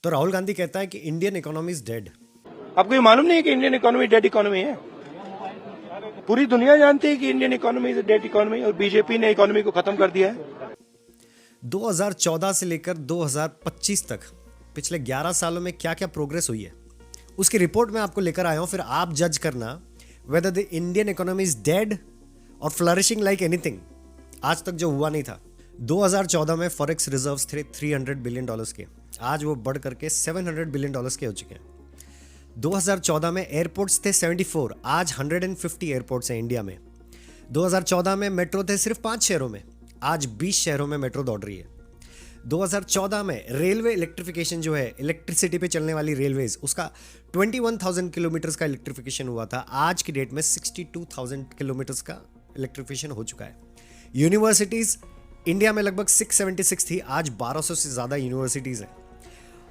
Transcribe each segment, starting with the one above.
तो राहुल गांधी कहता है कि इंडियन इकोनॉमी इज डेड। आपको ये मालूम नहीं है कि इंडियन इकोनॉमी डेड इकोनॉमी है? पूरी दुनिया जानती है कि Indian economy is dead economy, और बीजेपी ने इकोनॉमी को खत्म कर दिया है। 2014 से लेकर 2025 तक पिछले 11 सालों में क्या क्या प्रोग्रेस हुई है उसकी रिपोर्ट मैं आपको लेकर आया हूं। फिर आप जज करना whether the Indian economy is dead और फ्लरिशिंग लाइक एनीथिंग। आज तक जो हुआ नहीं था। 2014 में फॉरेक्स रिजर्व्स थे $300 बिलियन के, आज वो बढ़ करके $700 बिलियन के हो चुके हैं। 2014 में एयरपोर्ट्स थे 74, आज 150 एयरपोर्ट्स हैं इंडिया में। 2014 में मेट्रो थे सिर्फ 5 शहरों में, आज 20 शहरों में मेट्रो दौड़ रही है। 2014 में रेलवे इलेक्ट्रिफिकेशन जो है, इलेक्ट्रिसिटी पे चलने वाली रेलवेज, उसका 21,000 किलोमीटर का इलेक्ट्रिफिकेशन हुआ था, आज की डेट में 62,000 किलोमीटर का इलेक्ट्रिफिकेशन हो चुका है। यूनिवर्सिटीज इंडिया में लगभग 676 थी, आज 1200 से ज़्यादा यूनिवर्सिटीज़ हैं।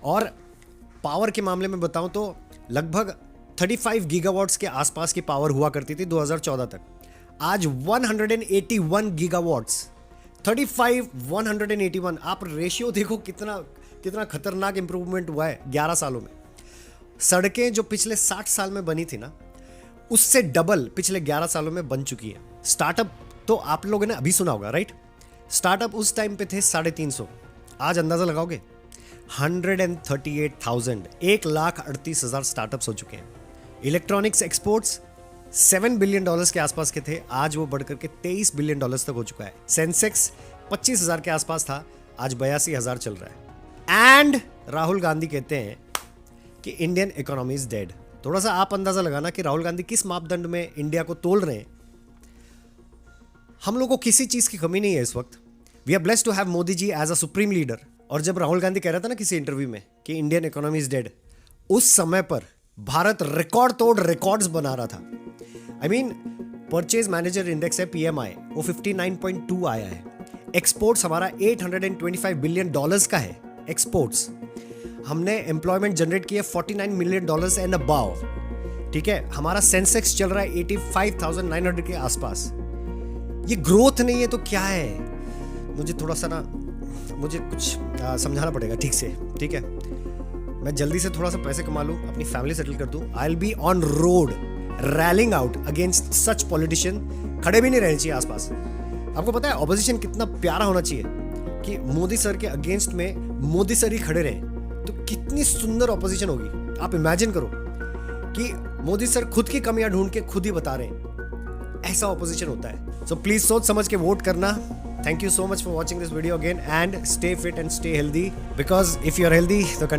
और पावर के मामले में बताऊं तो लगभग 35 गीगावाट्स के आसपास की पावर हुआ करती थी 2014 तक, आज 181 गीगावाट्स। 35 181, आप रेशियो देखो कितना कितना खतरनाक इंप्रूवमेंट हुआ है 11 सालों में। सड़कें जो पिछले 60 साल में बनी थी ना, उससे डबल पिछले 11 सालों में बन चुकी है। स्टार्टअप तो आप लोगों ने अभी सुना होगा, राइट? स्टार्टअप उस टाइम पे थे 350, आज अंदाजा लगाओगे 138,000, 1,38,000 स्टार्टअप्स हो चुके हैं। इलेक्ट्रॉनिक्स एक्सपोर्ट्स $7 बिलियन के आसपास के थे, आज वो बढ़कर के $23 बिलियन तक हो चुका है। सेंसेक्स 25,000 के आसपास था, आज 82,000 चल रहा है। एंड राहुल गांधी कहते हैं कि इंडियन इकोनॉमी इज डेड। थोड़ा सा आप अंदाजा लगाना कि राहुल गांधी किस मापदंड में इंडिया को तोल रहे हैं। हम लोगों को किसी चीज की कमी नहीं है इस वक्त। We are blessed to have Modi ji as a supreme leader. और जब राहुल गांधी कह रहा था ना किसी इंटरव्यू में कि इंडियन इकोनॉमी इज डेड, उस समय पर भारत रिकॉर्ड तोड़ रिकॉर्ड्स बना रहा था। I mean purchase manager index है PMI, वो 59.2 आया है। एक्सपोर्ट्स हमारा $825 बिलियन का है। एक्सपोर्ट्स हमने एम्प्लॉयमेंट जनरेट किया $49 मिलियन एंड अबाव। ठीक है, हमारा सेंसेक्स चल रहा है 85,900 के आसपास। ये ग्रोथ नहीं है तो क्या है? मुझे थोड़ा सा ना, मुझे कुछ समझाना पड़ेगा ठीक से। ठीक है, मैं जल्दी से थोड़ा सा पैसे कमा लूँ, अपनी फैमिली सेटल कर दूँ। I will be on road railing out against such politician. खड़े भी नहीं रहने चाहिए आसपास। आपको पता है ऑपोजिशन कितना प्यारा होना चाहिए कि मोदी सर के अगेंस्ट में मोदी सर ही खड़े रहें, तो कितनी सुंदर ऑपोजिशन होगी। आप इमेजिन करो कि मोदी सर खुद की कमियां ढूंढ के खुद ही बता रहे हैं, ऐसा ऑपोजिशन होता है। सो प्लीज सोच समझ के वोट करना। Thank you so much for watching this video again, and stay fit and stay healthy, because if you're healthy, the country